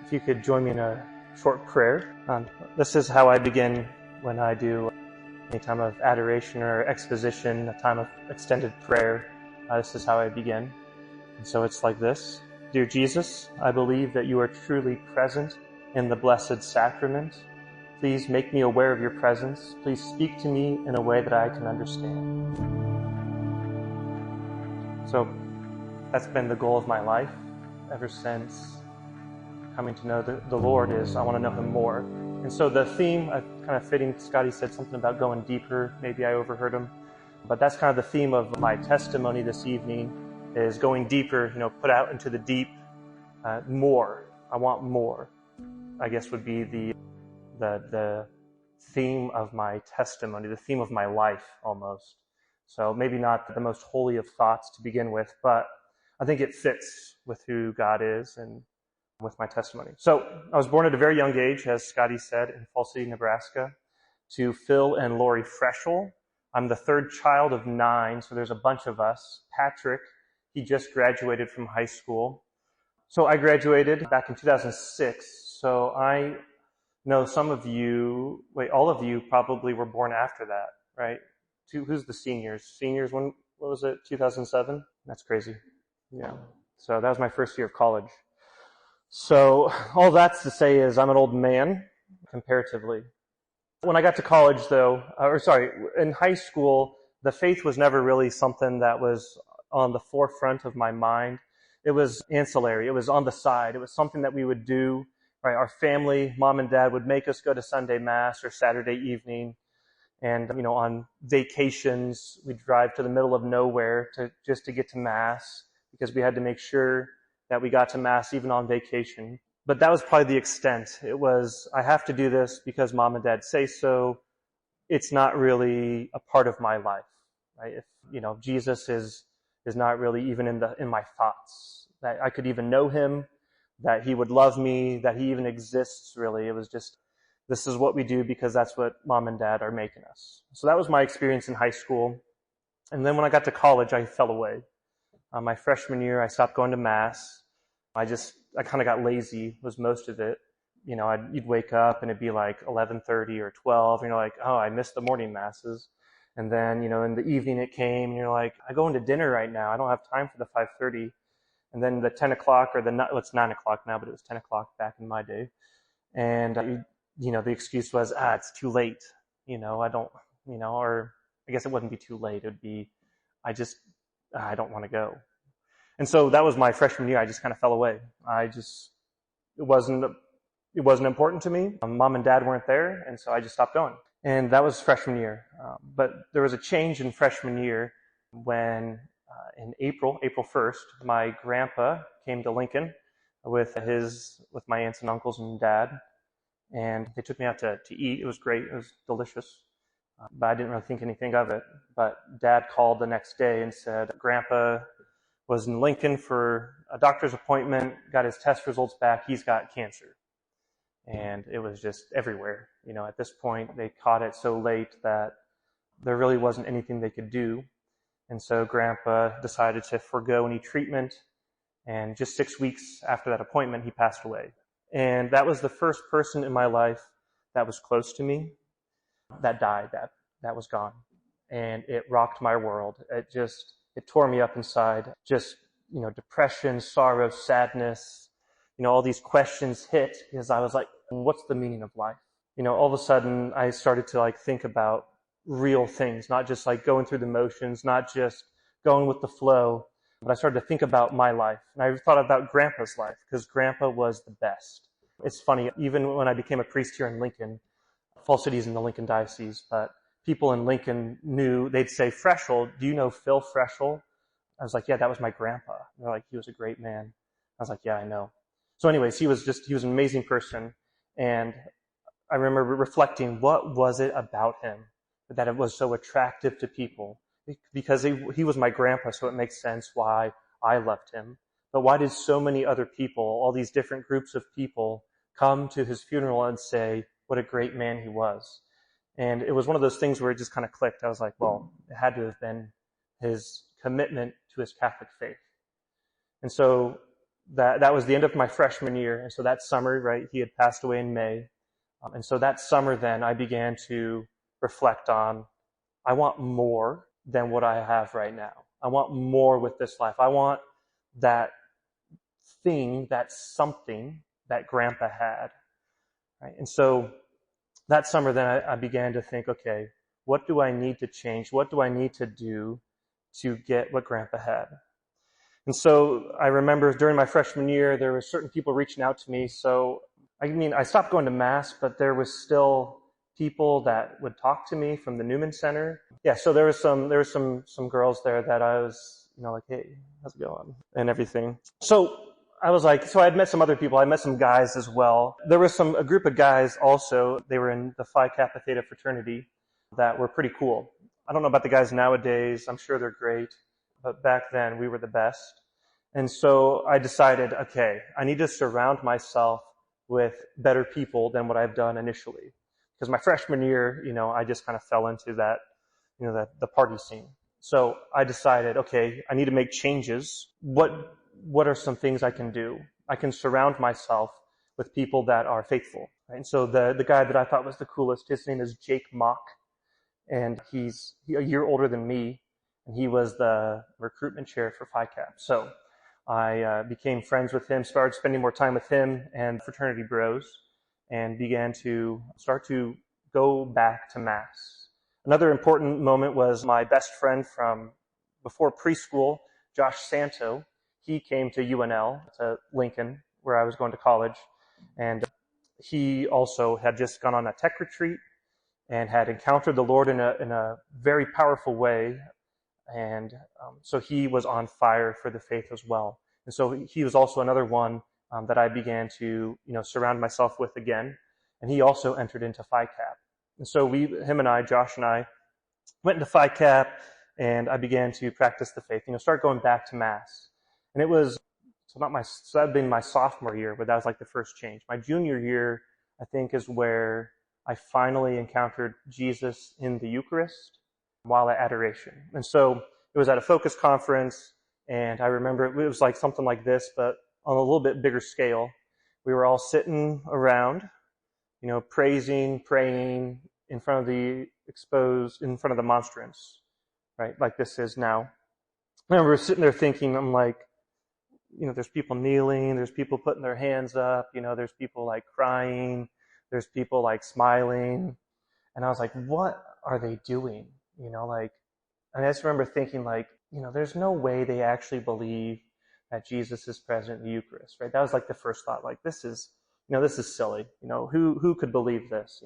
If you could join me in a short prayer. This is how I begin when I do any time of adoration or exposition, a time of extended prayer. This is how I begin. And so it's like this. Dear Jesus, I believe that you are truly present in the Blessed Sacrament. Please make me aware of your presence. Please speak to me in a way that I can understand. So that's been the goal of my life ever since coming to know the Lord is I want to know him more. And so the theme, kind of fitting, Scotty said something about going deeper. Maybe I overheard him. But that's kind of the theme of my testimony this evening is going deeper, put out into the deep, more. I want more, I guess would be the theme of my testimony, the theme of my life almost. So maybe not the most holy of thoughts to begin with, but I think it fits with who God is and with my testimony. So I was born at a very young age, as Scotty said, in Falls City, Nebraska, to Phil and Lori Froeschl. I'm the third child of 9, so there's a bunch of us. Patrick, he just graduated from high school. So I graduated back in 2006, so I know some of you, all of you probably were born after that, right? Who's the seniors? Seniors, what was it, 2007? That's crazy. Yeah. So that was my first year of college. So all that's to say is I'm an old man, comparatively. When I got to college, though, in high school, the faith was never really something that was on the forefront of my mind. It was ancillary. It was on the side. It was something that we would do, right? Our family, mom and dad, would make us go to Sunday Mass or Saturday evening. And, on vacations, we'd drive to the middle of nowhere just to get to Mass because we had to make sure that we got to Mass even on vacation. But that was probably the extent. It was, I have to do this because mom and dad say so. It's not really a part of my life, right? If, Jesus is not really even in my thoughts, that I could even know him, that he would love me, that he even exists, really. It was just, this is what we do because that's what mom and dad are making us. So that was my experience in high school. And then when I got to college, I fell away. My freshman year, I stopped going to Mass. I kind of got lazy, was most of it. You'd wake up and it'd be like 11:30 or 12, and you're like, oh, I missed the morning Masses. And then, in the evening it came, and you're like, I go into dinner right now. I don't have time for the 5:30. And then the 10 o'clock, it's 9 o'clock now, but it was 10 o'clock back in my day. And, the excuse was, it's too late. I don't, or I guess it wouldn't be too late. It would be, I don't want to go. And so that was my freshman year. I just kind of fell away. It wasn't important to me. Mom and dad weren't there, and so I just stopped going. And that was freshman year. But there was a change in freshman year when in April 1st, my grandpa came to Lincoln with my aunts and uncles and dad, and they took me out to eat. It was great. It was delicious. But I didn't really think anything of it. But dad called the next day and said, Grandpa was in Lincoln for a doctor's appointment, got his test results back, he's got cancer. And it was just everywhere. At this point, they caught it so late that there really wasn't anything they could do. And so Grandpa decided to forego any treatment. And just 6 weeks after that appointment, he passed away. And that was the first person in my life that was close to me that died, that was gone. And it rocked my world. It tore me up inside. Just, depression, sorrow, sadness, all these questions hit because I was like, what's the meaning of life? All of a sudden I started to think about real things, not just going through the motions, not just going with the flow, but I started to think about my life. And I thought about Grandpa's life because Grandpa was the best. It's funny, even when I became a priest here in Lincoln, Falls City is in the Lincoln Diocese, but people in Lincoln knew, they'd say, Froeschl, do you know Phil Froeschl? I was like, yeah, that was my grandpa. And they're like, he was a great man. I was like, yeah, I know. So anyways, he was an amazing person. And I remember reflecting, what was it about him that it was so attractive to people? Because he was my grandpa, so it makes sense why I loved him. But why did so many other people, all these different groups of people, come to his funeral and say what a great man he was? And it was one of those things where it just kind of clicked. I was like, well, it had to have been his commitment to his Catholic faith. And so that was the end of my freshman year. And so that summer, right, he had passed away in May. And so that summer then I began to reflect on, I want more than what I have right now. I want more with this life. I want that thing, that something that Grandpa had. Right? And so that summer then I began to think, okay, what do I need to change? What do I need to do to get what Grandpa had? And so I remember during my freshman year, there were certain people reaching out to me. So, I stopped going to Mass, but there was still people that would talk to me from the Newman Center. Yeah, so there was some girls there that I was, like, hey, how's it going? And everything. So I was like, so I had met some other people. I met some guys as well. There was a group of guys also. They were in the Phi Kappa Theta fraternity that were pretty cool. I don't know about the guys nowadays. I'm sure they're great. But back then, we were the best. And so I decided, okay, I need to surround myself with better people than what I've done initially. Because my freshman year, I just kind of fell into that, the party scene. So I decided, okay, I need to make changes. What are some things I can do? I can surround myself with people that are faithful. Right? And so the guy that I thought was the coolest, his name is Jake Mock. And he's a year older than me. And he was the recruitment chair for Phi Cap. So I became friends with him, started spending more time with him and fraternity bros, and began to start to go back to Mass. Another important moment was my best friend from before preschool, Josh Santo. He came to UNL, to Lincoln, where I was going to college, and he also had just gone on a tech retreat and had encountered the Lord in a very powerful way. And so he was on fire for the faith as well. And so he was also another one that I began to, surround myself with again. And he also entered into Phi Cap. And so Josh and I, went into Phi Cap, and I began to practice the faith, start going back to Mass. And it was, so that had been my sophomore year, but that was like the first change. My junior year, I think, is where I finally encountered Jesus in the Eucharist while at adoration. And so it was at a Focus conference, and I remember it was like something like this, but on a little bit bigger scale. We were all sitting around, praising, praying in front of the monstrance, right? Like this is now. I remember sitting there thinking, I'm like, there's people kneeling, there's people putting their hands up, there's people like crying, there's people like smiling. And I was like, what are they doing? And I just remember thinking there's no way they actually believe that Jesus is present in the Eucharist, right? That was like the first thought, like this is silly. Who could believe this,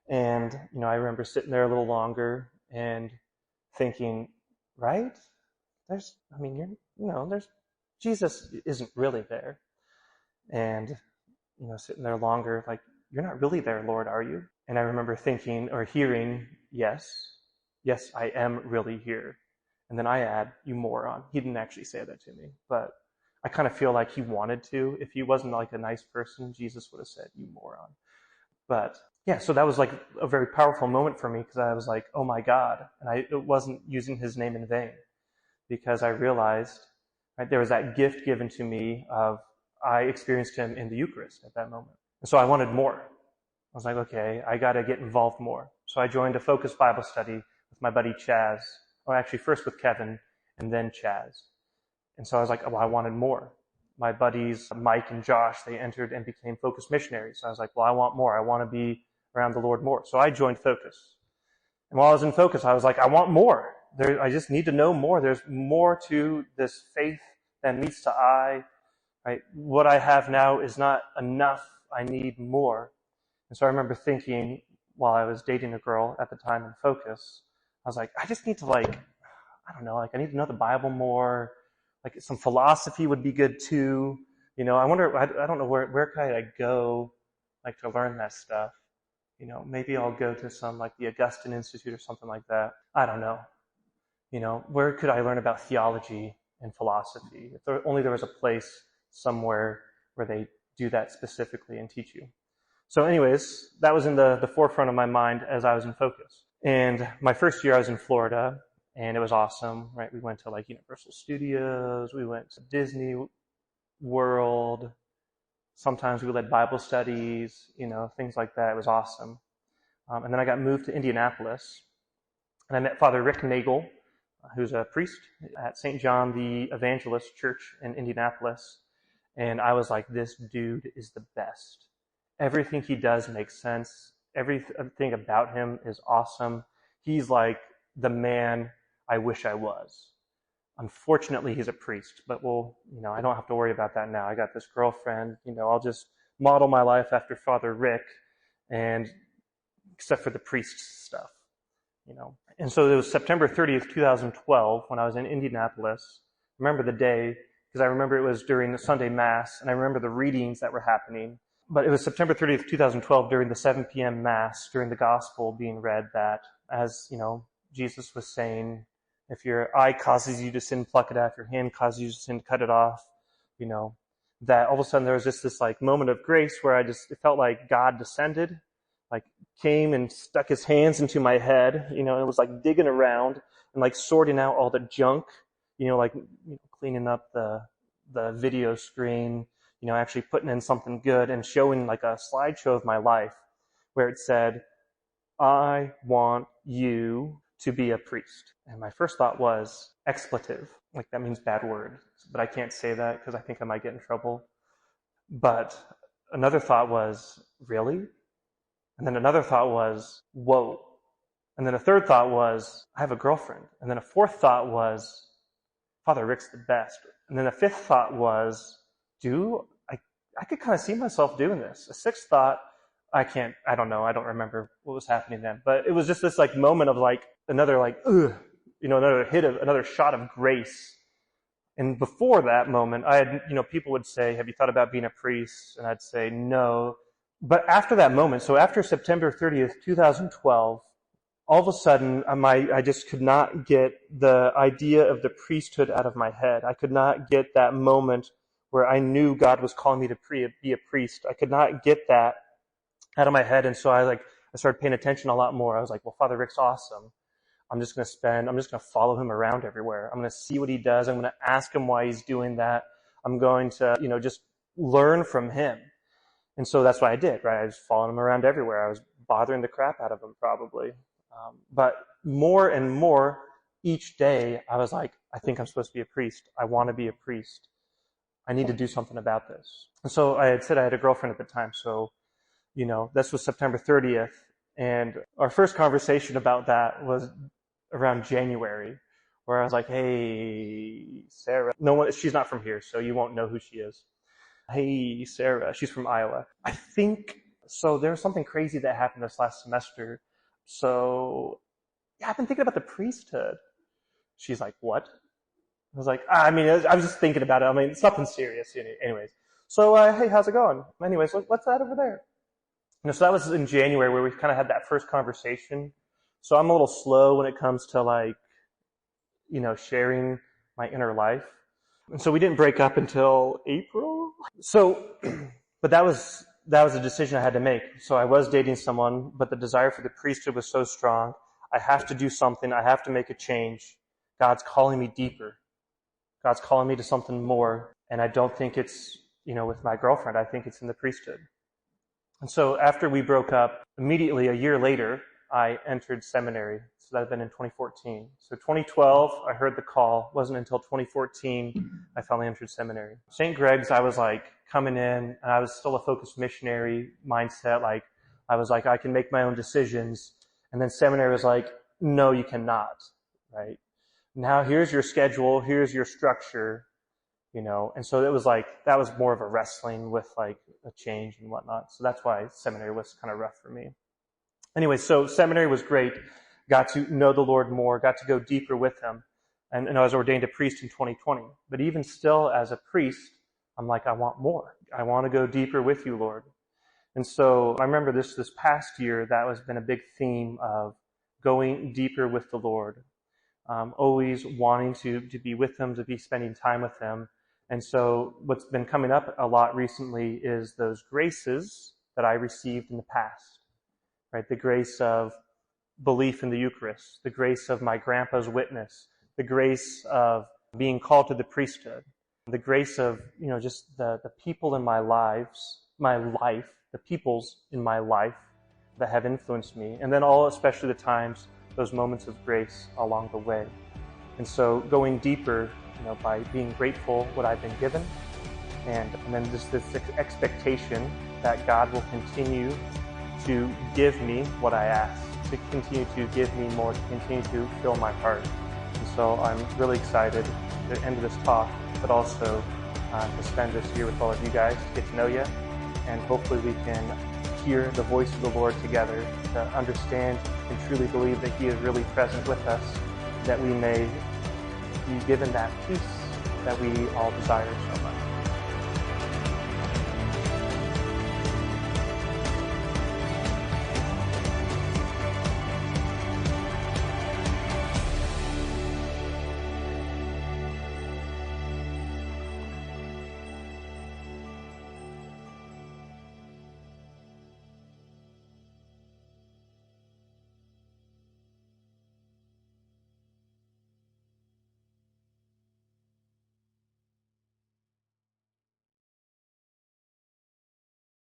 And, I remember sitting there a little longer and thinking, right? Jesus isn't really there. And, sitting there longer, like, you're not really there, Lord, are you? And I remember thinking or hearing, yes, I am really here. And then I add, you moron. He didn't actually say that to me, but I kind of feel like he wanted to. If he wasn't like a nice person, Jesus would have said, you moron. But yeah, so that was like a very powerful moment for me, because I was like, oh my God. And it wasn't using his name in vain, because I realized, right, there was that gift given to me of, I experienced him in the Eucharist at that moment. And so I wanted more. I was like, okay, I got to get involved more. So I joined a Focus Bible study with my buddy Chaz. Well, actually first with Kevin and then Chaz. And so I was like, well, I wanted more. My buddies, Mike and Josh, they entered and became Focus missionaries. So I was like, well, I want more. I want to be around the Lord more. So I joined Focus. And while I was in Focus, I was like, I want more. I just need to know more. There's more to this faith than meets the eye. Right? What I have now is not enough. I need more. And so I remember thinking, while I was dating a girl at the time in Focus, I was like, I just need to I need to know the Bible more. Like some philosophy would be good too. I wonder, I don't know where could I go, to learn that stuff. Maybe I'll go to some the Augustine Institute or something like that. I don't know. Where could I learn about theology and philosophy? If there was a place somewhere where they do that specifically and teach you. So anyways, that was in the forefront of my mind as I was in Focus. And my first year I was in Florida, and it was awesome, right? We went to Universal Studios, we went to Disney, world. Sometimes we led Bible studies, things like that. It was awesome. And then I got moved to Indianapolis, and I met Father Rick Nagel, who's a priest at St. John the Evangelist Church in Indianapolis. And I was like, this dude is the best. Everything he does makes sense. Everything about him is awesome. He's like the man I wish I was. Unfortunately, he's a priest, but I don't have to worry about that now. I got this girlfriend, I'll just model my life after Father Rick, and except for the priest stuff, And so it was September 30th, 2012, when I was in Indianapolis. I remember the day, because I remember it was during the Sunday Mass, and I remember the readings that were happening. But it was September 30th, 2012, during the 7 p.m. Mass, during the Gospel being read, that, as, Jesus was saying, if your eye causes you to sin, pluck it out. If your hand causes you to sin, cut it off. That all of a sudden there was just this like moment of grace where it felt like God descended, like came and stuck his hands into my head, and it was like digging around and like sorting out all the junk, cleaning up the video screen, actually putting in something good and showing like a slideshow of my life where it said, I want you to be a priest. And my first thought was expletive, like that means bad word, but I can't say that because I think I might get in trouble. But another thought was, really? And then another thought was, whoa. And then a third thought was, I have a girlfriend. And then a fourth thought was, Father Rick's the best. And then a fifth thought was, I could kind of see myself doing this. A sixth thought, I don't know. I don't remember what was happening then. But it was just this like moment of like another like, another shot of grace. And before that moment, I had, people would say, have you thought about being a priest? And I'd say, no. But after that moment, so after September 30th, 2012, all of a sudden, I just could not get the idea of the priesthood out of my head. I could not get that moment where I knew God was calling me to be a priest. I could not get that out of my head. And so I started paying attention a lot more. I was like, well, Father Rick's awesome. I'm just going to follow him around everywhere. I'm going to see what he does. I'm going to ask him why he's doing that. I'm going to, just learn from him. And so that's what I did, right? I was following him around everywhere. I was bothering the crap out of him probably. But more and more each day, I was like, I think I'm supposed to be a priest. I want to be a priest. I need to do something about this. And so I had said I had a girlfriend at the time. So, this was September 30th. And our first conversation about that was around January, where I was like, hey, Sarah. She's not from here, so you won't know who she is. Hey, Sarah. She's from Iowa. I think, so there was something crazy that happened this last semester. So, yeah, I've been thinking about the priesthood. She's like, what? I was like, I was just thinking about it. It's nothing serious. Anyways. So, hey, how's it going? Anyways, what's that over there? So that was in January where we kind of had that first conversation. So I'm a little slow when it comes to sharing my inner life. And so we didn't break up until April. So, but that was a decision I had to make. So I was dating someone, but the desire for the priesthood was so strong. I have to do something. I have to make a change. God's calling me deeper. God's calling me to something more. And I don't think it's, with my girlfriend. I think it's in the priesthood. And so after we broke up, immediately a year later, I entered seminary. So that had been in 2014. So 2012, I heard the call. It wasn't until 2014 I finally entered seminary. St. Greg's, I was coming in, and I was still a focused missionary mindset. I was I can make my own decisions. And then seminary was no, you cannot, right? Now here's your schedule, here's your structure, and so it was that was more of a wrestling with a change and whatnot. So that's why seminary was kind of rough for me. Anyway, so seminary was great. Got to know the Lord more, got to go deeper with him. And I was ordained a priest in 2020. But even still as a priest, I'm I want more. I want to go deeper with you, Lord. And so I remember this past year, that has been a big theme of going deeper with the Lord. Always wanting to be with him, to be spending time with him. And so what's been coming up a lot recently is those graces that I received in the past, right? The grace of belief in the Eucharist, the grace of my grandpa's witness, the grace of being called to the priesthood. The grace of, just the people in my life, the peoples in my life that have influenced me, and then especially the times, those moments of grace along the way. And so going deeper, by being grateful what I've been given, and then just this expectation that God will continue to give me what I ask, to continue to give me more, to continue to fill my heart. And so I'm really excited to end this talk, but also to spend this year with all of you guys, to get to know you, and hopefully we can hear the voice of the Lord together, to understand and truly believe that He is really present with us, that we may be given that peace that we all desire so much.